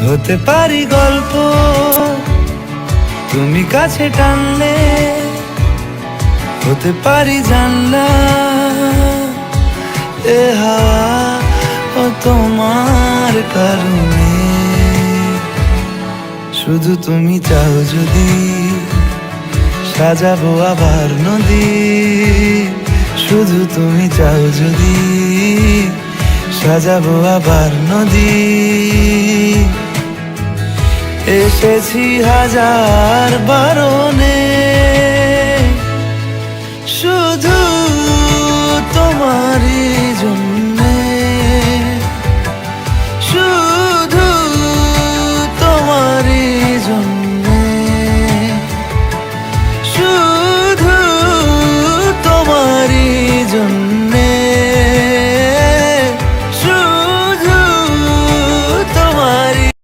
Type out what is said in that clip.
হতে পারি গল্প তুমি কাছে টানলে, হতে পারি জানলা এ হাওয়া ও তোমার কারণে। শুধু তুমি চাও যদি সাজাবো আবার নদী, শুধু তুমি চাও যদি সাজাবো আবার নদী। এসেছি হাজার বারণে